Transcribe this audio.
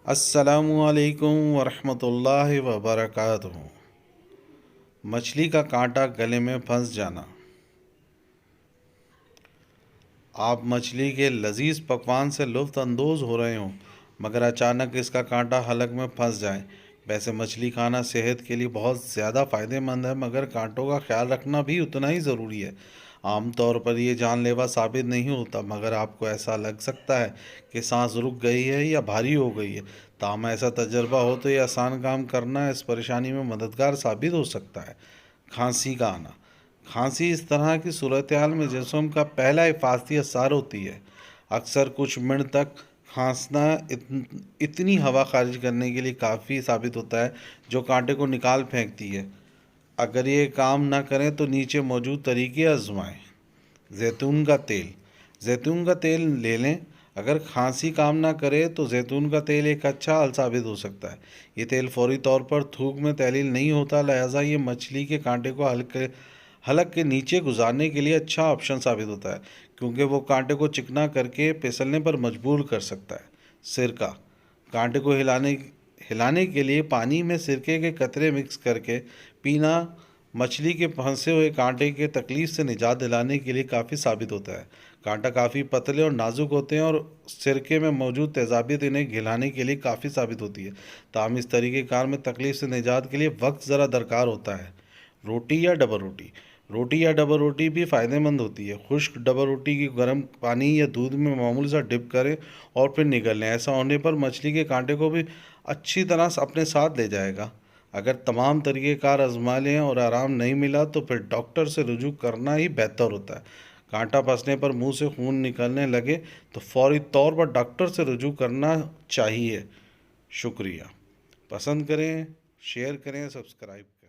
السلام علیکم ورحمۃ اللہ وبرکاتہ۔ مچھلی کا کانٹا گلے میں پھنس جانا۔ آپ مچھلی کے لذیذ پکوان سے لطف اندوز ہو رہے ہوں مگر اچانک اس کا کانٹا حلق میں پھنس جائے۔ ویسے مچھلی کھانا صحت کے لیے بہت زیادہ فائدہ مند ہے مگر کانٹوں کا خیال رکھنا بھی اتنا ہی ضروری ہے۔ عام طور پر یہ جان لیوا ثابت نہیں ہوتا مگر آپ کو ایسا لگ سکتا ہے کہ سانس رک گئی ہے یا بھاری ہو گئی ہے۔ تاہم ایسا تجربہ ہو تو یہ آسان کام کرنا اس پریشانی میں مددگار ثابت ہو سکتا ہے۔ کھانسی کا آنا۔ کھانسی اس طرح کی صورتحال میں جسم کا پہلا حفاظتی اثر ہوتی ہے۔ اکثر کچھ منٹ تک کھانسنا اتنی ہوا خارج کرنے کے لیے کافی ثابت ہوتا ہے جو کانٹے کو نکال پھینکتی ہے۔ اگر یہ کام نہ کریں تو نیچے موجود طریقے آزمائیں۔ زیتون کا تیل۔ زیتون کا تیل لے لیں۔ اگر کھانسی کام نہ کرے تو زیتون کا تیل ایک اچھا حل ثابت ہو سکتا ہے۔ یہ تیل فوری طور پر تھوک میں تحلیل نہیں ہوتا، لہٰذا یہ مچھلی کے کانٹے کو حلق کے نیچے گزارنے کے لیے اچھا آپشن ثابت ہوتا ہے کیونکہ وہ کانٹے کو چکنا کر کے پھسلنے پر مجبور کر سکتا ہے۔ سرکہ۔ کانٹے کو ہلانے کے لیے پانی میں سرکے کے قطرے مکس کر کے پینا مچھلی کے پھنسے ہوئے کانٹے کے تکلیف سے نجات دلانے کے لیے کافی ثابت ہوتا ہے۔ کانٹا کافی پتلے اور نازک ہوتے ہیں اور سرکے میں موجود تیزابیت انہیں گھلانے کے لیے کافی ثابت ہوتی ہے۔ تاہم اس طریقہ کار میں تکلیف سے نجات کے لیے وقت ذرا درکار ہوتا ہے۔ روٹی یا ڈبل روٹی۔ روٹی یا ڈبل روٹی بھی فائدہ مند ہوتی ہے۔ خشک ڈبل روٹی کی گرم پانی یا دودھ میں معمولی سا ڈپ کریں اور پھر نگل لیں۔ ایسا ہونے پر مچھلی کے کانٹے کو بھی اچھی طرح اپنے ساتھ لے جائے گا۔ اگر تمام طریقہ کار آزما لیں اور آرام نہیں ملا تو پھر ڈاکٹر سے رجوع کرنا ہی بہتر ہوتا ہے۔ کانٹا پھنسنے پر منہ سے خون نکلنے لگے تو فوری طور پر ڈاکٹر سے رجوع کرنا چاہیے۔ شکریہ۔ پسند کریں، شیئر کریں، سبسکرائب کریں۔